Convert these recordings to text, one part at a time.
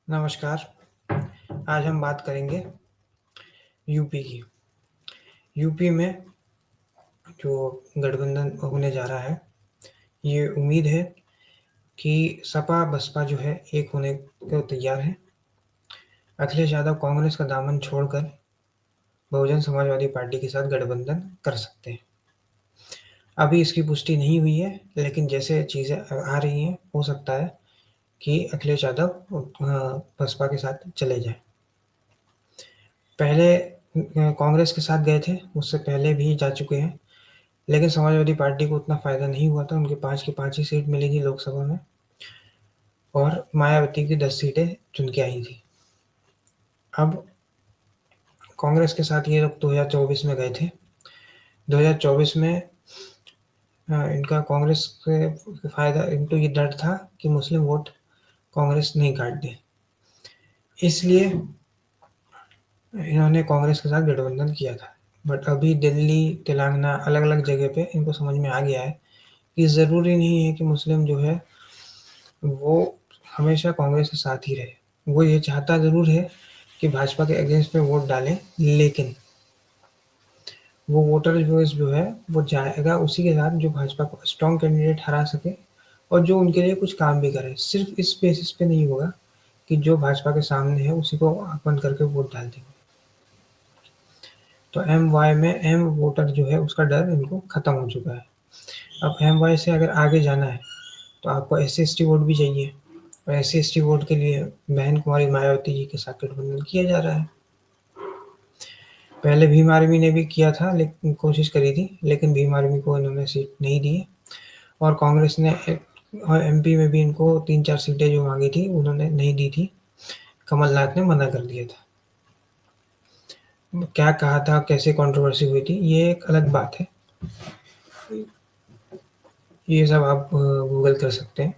नमस्कार। आज हम बात करेंगे यूपी की। यूपी में जो गठबंधन होने जा रहा है, ये उम्मीद है कि सपा-बसपा जो है एक होने को तैयार है। अखिलेश यादव कांग्रेस का दामन छोड़कर बहुजन समाजवादी पार्टी के साथ गठबंधन कर सकते हैं। अभी इसकी पुष्टि नहीं हुई है, लेकिन जैसे चीज़ें आ रही हैं, हो सकता है कि अखिलेश यादव बसपा के साथ चले जाएँ। पहले कांग्रेस के साथ गए थे, उससे पहले भी जा चुके हैं। लेकिन समाजवादी पार्टी को उतना फ़ायदा नहीं हुआ था, उनके 5 की 5 ही सीट मिली थी लोकसभा में और मायावती की 10 सीटें चुन के आई थी। अब कांग्रेस के साथ ये लोग 2024 में गए थे। 2024 में इनका कांग्रेस से फ़ायदा, इनको ये डर था कि मुस्लिम वोट कांग्रेस नहीं काट दे। इसलिए इन्होंने कांग्रेस के साथ गठबंधन किया था। बट अभी दिल्ली, तेलंगाना अलग-अलग जगह पे इनको समझ में आ गया है कि ज़रूरी नहीं है कि मुस्लिम जो है वो हमेशा कांग्रेस के साथ ही रहे। वो ये चाहता ज़रूर है कि भाजपा के अगेंस्ट में वोट डालें, लेकिन वो वोटर चॉइस जो है वो जाएगा उसी के साथ जो भाजपा को स्ट्रॉन्ग कैंडिडेट हरा सके और जो उनके लिए कुछ काम भी करे। सिर्फ़ इस बेसिस पे नहीं होगा कि जो भाजपा के सामने है उसी को अपन करके वोट डाल देंगे। तो एम-वाई में एम वोटर जो है उसका डर इनको खत्म हो चुका है। अब एम-वाई से अगर आगे जाना है तो आपको एससी-एसटी वोट भी चाहिए और एससी-एसटी वोट के लिए बहन कुमारी मायावती जी के साथ गठबंधन किया जा रहा है। पहले भीम आर्मी ने भी किया था, लेकिन कोशिश करी थी, लेकिन भीम आर्मी को इन्होंने सीट नहीं दी है और कांग्रेस ने और एमपी में भी इनको 3-4 सीटें जो माँगी थी उन्होंने नहीं दी थी। कमलनाथ ने मना कर दिया था। क्या कहा था, कैसे कंट्रोवर्सी हुई थी, ये एक अलग बात है। ये सब आप गूगल कर सकते हैं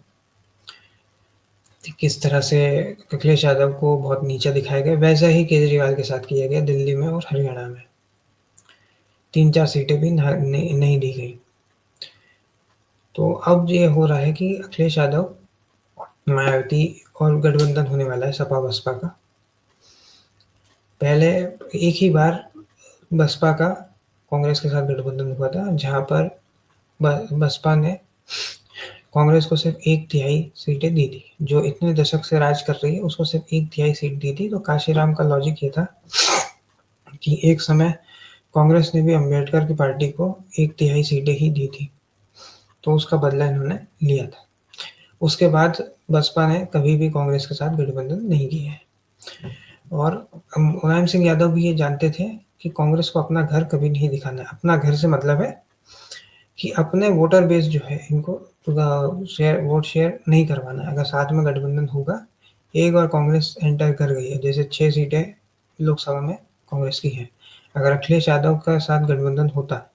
कि किस तरह से अखिलेश यादव को बहुत नीचा दिखाया गया। वैसा ही केजरीवाल के साथ किया गया दिल्ली में और हरियाणा में। 3-4 सीटें भी नहीं दी गई। तो अब ये हो रहा है कि अखिलेश यादव, मायावती और गठबंधन होने वाला है सपा-बसपा का। पहले एक ही बार बसपा का कांग्रेस के साथ गठबंधन हुआ था, जहाँ पर बसपा ने कांग्रेस को सिर्फ 1/3 सीटें दी थी। जो इतने दशक से राज कर रही है, उसको सिर्फ 1/3 सीट दी थी। तो काशीराम का लॉजिक ये था कि एक समय कांग्रेस ने भी अम्बेडकर की पार्टी को 1/3 सीटें ही दी थी, तो उसका बदला इन्होंने लिया था। उसके बाद बसपा ने कभी भी कांग्रेस के साथ गठबंधन नहीं किया है और मुलायम सिंह यादव भी ये जानते थे कि कांग्रेस को अपना घर कभी नहीं दिखाना है। अपना घर से मतलब है कि अपने वोटर बेस जो है इनको वोट शेयर नहीं करवाना है। अगर साथ में गठबंधन होगा, एक बार कांग्रेस एंटर कर गई है, जैसे 6 सीटें लोकसभा में कांग्रेस की हैं। अगर अखिलेश यादव का साथ गठबंधन होता,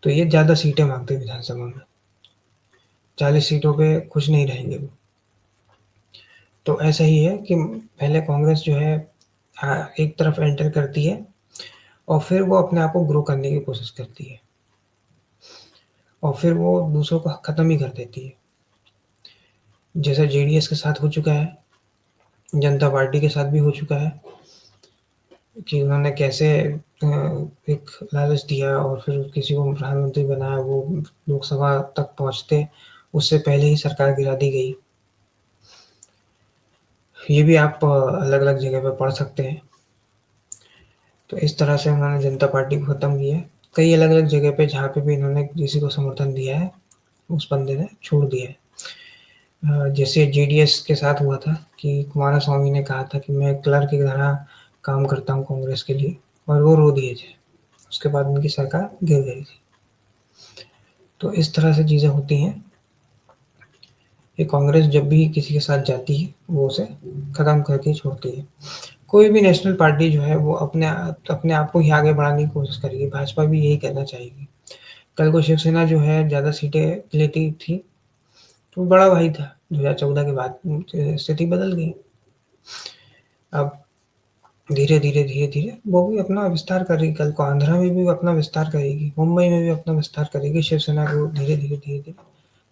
तो ये ज़्यादा सीटें माँगते विधानसभा में। 40 सीटों पे खुश नहीं रहेंगे वो। तो ऐसा ही है कि पहले कांग्रेस जो है एक तरफ एंटर करती है और फिर वो अपने आप को ग्रो करने की कोशिश करती है और फिर वो दूसरों को खत्म ही कर देती है। जैसा जेडीएस के साथ हो चुका है, जनता पार्टी के साथ भी हो चुका है कि उन्होंने कैसे एक लालच दिया और फिर किसी को प्रधानमंत्री बनाया, वो लोकसभा तक पहुँचते उससे पहले ही सरकार गिरा दी गई। ये भी आप अलग-अलग जगह पे पढ़ सकते हैं। तो इस तरह से उन्होंने जनता पार्टी को खत्म किया है। कई अलग-अलग जगह पे जहाँ पे भी इन्होंने किसी को समर्थन दिया है, उस बंदे ने छोड़ दिया है। जैसे जेडीएस के साथ हुआ था कि कुमारस्वामी ने कहा था कि मैं क्लर्क की तरह काम करता हूँ कांग्रेस के लिए और वो रो दिए थे। उसके बाद उनकी सरकार गिर गई थी। तो इस तरह से चीज़ें होती हैं कि कांग्रेस जब भी किसी के साथ जाती है, वो उसे खत्म करके छोड़ती है। कोई भी नेशनल पार्टी जो है वो अपने आप को ही आगे बढ़ाने की कोशिश करेगी। भाजपा भी यही करना चाहेगी। कल को शिवसेना जो है ज़्यादा सीटें लेती थी, तो बड़ा भाई था। 2014 के बाद स्थिति बदल गई। अब धीरे-धीरे, धीरे-धीरे वो भी अपना विस्तार कर रही। कल को आंध्र में भी वो अपना विस्तार करेगी, मुंबई में भी अपना विस्तार करेगी। शिवसेना को धीरे-धीरे, धीरे-धीरे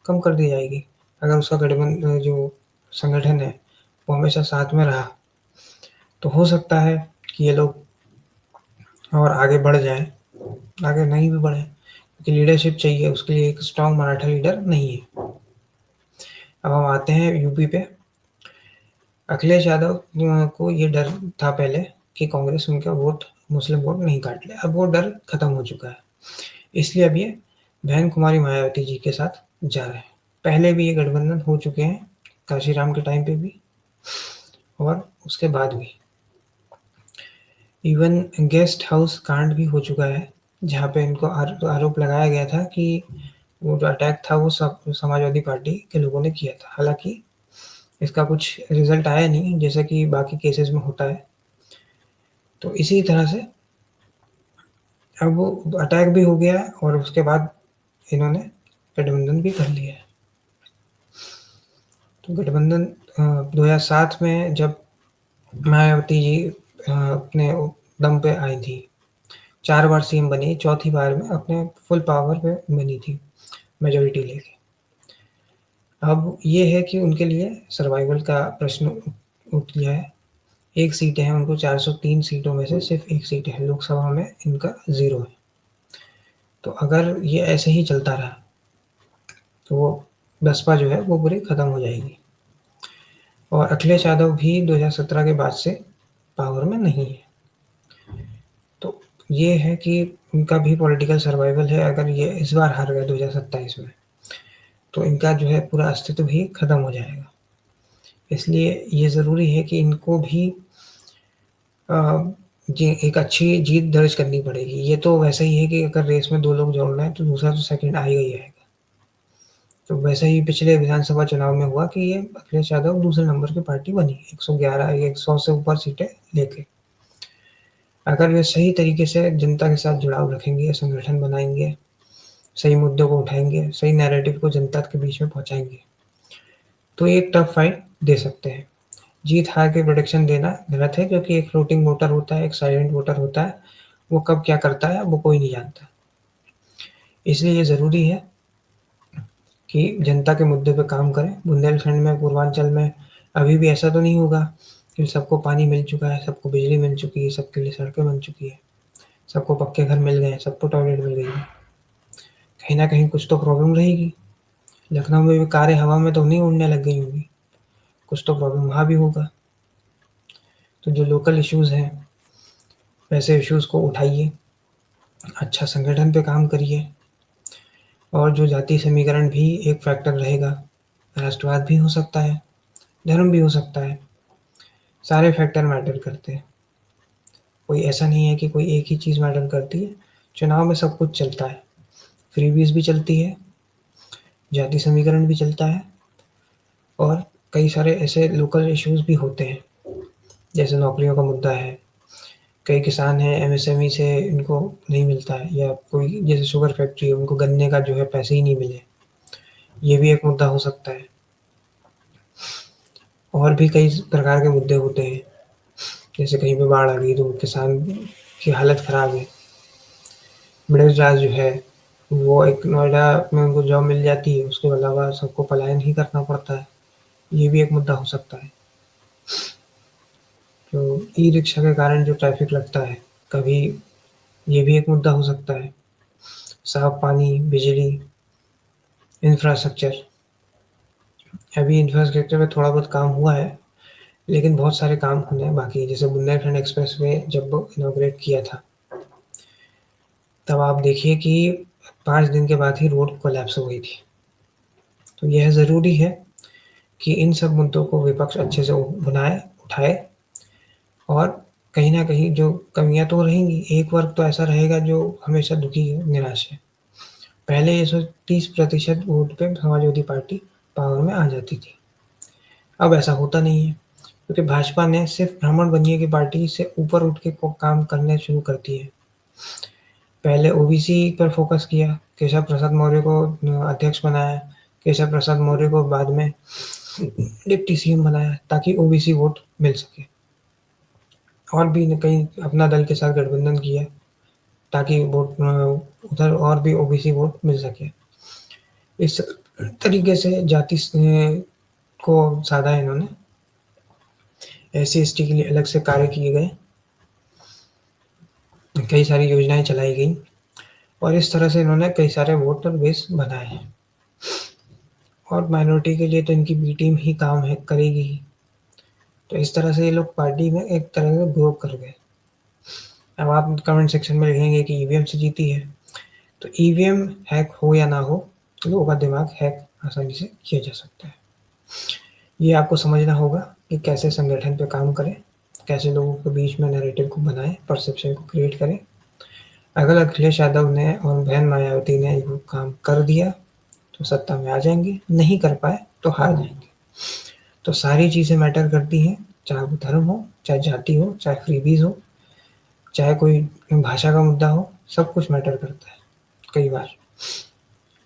कम कर दी जाएगी। अगर उसका जो संगठन है, वो हमेशा साथ में रहा। तो हो सकता है कि ये लोग और आगे बढ़ जाएँ, आगे नहीं भी बढ़े, क्योंकि लीडरशिप चाहिए, उसके लिए एक स्ट्रॉन्ग मराठा लीडर नहीं है। अब हम आते हैं यूपी पे। अखिलेश यादव को ये डर था पहले कि कांग्रेस उनका वोट, मुस्लिम वोट नहीं काट ले। अब वो डर खत्म हो चुका है। इसलिए अब ये बहन कुमारी मायावती जी के साथ जा रहे हैं। पहले भी ये गठबंधन हो चुके हैं, काशीराम के टाइम पे भी और उसके बाद भी। इवन गेस्ट हाउस कांड भी हो चुका है, जहाँ पे इनको आरोप लगाया गया था कि वो जो अटैक था वो सब समाजवादी पार्टी के लोगों ने किया था। हालाँकि इसका कुछ रिज़ल्ट आया नहीं, जैसा कि बाकी केसेज़ में होता है। तो इसी तरह से अब वो अटैक भी हो गया है और उसके बाद इन्होंने गठबंधन भी कर लिया है। तो गठबंधन 2007 में जब मायावती जी अपने दम पे आई थी, 4 बार सीएम बनी, चौथी बार में अपने फुल पावर पे बनी थी, मेजॉरिटी लेके। अब ये है कि उनके लिए सर्वाइवल का प्रश्न उठ गया है। 1 सीटें हैं, उनको 403 सीटों में से सिर्फ़ 1 सीट है, लोकसभा में इनका 0 है। तो अगर ये ऐसे ही चलता रहा, तो वो बसपा जो है वो पूरी खत्म हो जाएगी। और अखिलेश यादव भी 2017 के बाद से पावर में नहीं है। तो ये है कि उनका भी पॉलिटिकल सर्वाइवल है। अगर ये इस बार हार गए 2027 में, तो इनका जो है पूरा अस्तित्व ही खत्म हो जाएगा। इसलिए ये ज़रूरी है कि इनको भी अ, जी एक अच्छी जीत दर्ज करनी पड़ेगी। ये तो वैसा ही है कि अगर रेस में 2 लोग दौड़ रहे हैं, तो दूसरा तो सेकंड आएगा ही आएगा। तो वैसे ही पिछले विधानसभा चुनाव में हुआ कि ये अखिलेश यादव दूसरे नंबर की पार्टी बनी, 111 या 100 से ऊपर सीटें लेके। अगर वे सही तरीके से जनता के साथ जुड़ाव रखेंगे, संगठन बनाएँगे, सही मुद्दों को उठाएँगे, सही नैरेटिव को जनता के बीच में पहुँचाएँगे, तो ये एक टफ फाइट दे सकते हैं। जीत-हार के प्रेडिक्शन देना गलत है, क्योंकि एक फ्लोटिंग वोटर होता है, एक साइलेंट वोटर होता है, वो कब क्या करता है वो कोई नहीं जानता। इसलिए ये ज़रूरी है कि जनता के मुद्दे पे काम करें। बुंदेलखंड में, पूर्वांचल में अभी भी ऐसा तो नहीं होगा कि सबको पानी मिल चुका है, सबको बिजली मिल चुकी है, सबके लिए सड़कें बन चुकी है, सबको पक्के घर मिल गए हैं, सबको टॉयलेट मिल गई है। कहीं न कहीं कुछ तो प्रॉब्लम रहेगी। लखनऊ में भी कारें हवा में तो नहीं उड़ने लग गई होंगी, कुछ तो प्रॉब्लम वहाँ भी होगा। तो जो लोकल इश्यूज़ हैं, वैसे इश्यूज़ को उठाइए, अच्छा संगठन पे काम करिए। और जो जातीय समीकरण भी एक फैक्टर रहेगा, राष्ट्रवाद भी हो सकता है, धर्म भी हो सकता है, सारे फैक्टर मैटर करते हैं। कोई ऐसा नहीं है कि कोई एक ही चीज़ मैटर करती है। चुनाव में सब कुछ चलता है, फ्रीबीज़ भी चलती है, जातीय समीकरण भी चलता है और कई सारे ऐसे लोकल इश्यूज़ भी होते हैं, जैसे नौकरियों का मुद्दा है। कई किसान हैं, एमएसएमई से इनको नहीं मिलता है, या कोई जैसे शुगर फैक्ट्री है, उनको गन्ने का जो है पैसे ही नहीं मिले। ये भी एक मुद्दा हो सकता है। और भी कई प्रकार के मुद्दे होते हैं, जैसे कहीं पे बाढ़ आ गई तो किसान की हालत ख़राब है। मिडिल क्लास जो है, वो एक नोएडा में उनको जॉब मिल जाती है, उसके अलावा सबको पलायन ही करना पड़ता है। ये भी एक मुद्दा हो सकता है। तो ई-रिक्शा के कारण जो ट्रैफ़िक लगता है, कभी ये भी एक मुद्दा हो सकता है। साफ़ पानी, बिजली, इंफ्रास्ट्रक्चर। अभी इंफ्रास्ट्रक्चर में थोड़ा बहुत काम हुआ है, लेकिन बहुत सारे काम होने हैं बाकी। जैसे बुंदेलखंड एक्सप्रेसवे जब इनॉग्रेट किया था, तब आप देखिए कि 5 दिन के बाद ही रोड कोलैप्स हो गई थी। तो यह ज़रूरी है कि इन सब मुद्दों को विपक्ष अच्छे से उठाए और कहीं न कहीं जो कमियाँ तो रहेंगी, एक वर्ग तो ऐसा रहेगा जो हमेशा दुखी है, निराश है। पहले ये 30% वोट पे समाजवादी पार्टी पावर में आ जाती थी। अब ऐसा होता नहीं है, क्योंकि भाजपा ने सिर्फ़ ब्राह्मण बनिए की पार्टी से ऊपर उठ के को काम करने शुरू कर दिए। पहले ओबीसी पर फ़ोकस किया, केशव प्रसाद मौर्य को अध्यक्ष बनाया, केशव प्रसाद मौर्य को बाद में डिप्टी सीएम बनाया, ताकि ओबीसी वोट मिल सके। और भी न कहीं अपना दल के साथ गठबंधन किया, ताकि वोट उधर और भी ओबीसी वोट मिल सके। इस तरीके से जाति को साधा इन्होंने SC/ST के लिए अलग से कार्य किए गए, कई सारी योजनाएं चलाई गई और इस तरह से इन्होंने कई सारे वोटर बेस बनाए हैं। और माइनॉरिटी के लिए तो इनकी बी टीम ही काम है करेगी ही। तो इस तरह से ये लोग पार्टी में एक तरह से ग्रो कर गए। अब आप कमेंट सेक्शन में लिखेंगे कि ईवीएम से जीती है, तो ईवीएम हैक हो या ना हो, लोगों का दिमाग हैक आसानी से किया जा सकता है। ये आपको समझना होगा कि कैसे संगठन पे काम करें, कैसे लोगों के बीच में नैरेटिव को बनाएं, परसेप्शन को क्रिएट करें। अगर अखिलेश यादव ने और बहन मायावती ने वो काम कर दिया तो सत्ता में आ जाएंगे, नहीं कर पाए तो हार जाएंगे। तो सारी चीज़ें मैटर करती हैं, चाहे वो धर्म हो, चाहे जाति हो, चाहे फ्रीबीज हो, चाहे कोई भाषा का मुद्दा हो, सब कुछ मैटर करता है। कई बार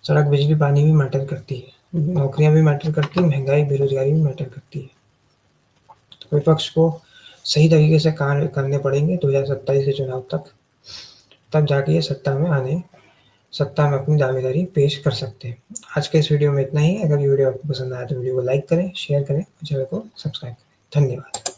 सड़क, बिजली, पानी भी मैटर करती है, नौकरियां भी मैटर करती है, महंगाई, बेरोजगारी भी मैटर करती है। तो विपक्ष को सही तरीके से कार्य करने पड़ेंगे 2027 के चुनाव तक, तब जाके ये सत्ता में अपनी दावेदारी पेश कर सकते हैं। आज के इस वीडियो में इतना ही। अगर ये वीडियो आपको पसंद आया तो वीडियो को लाइक करें, शेयर करें और चैनल को सब्सक्राइब करें। धन्यवाद।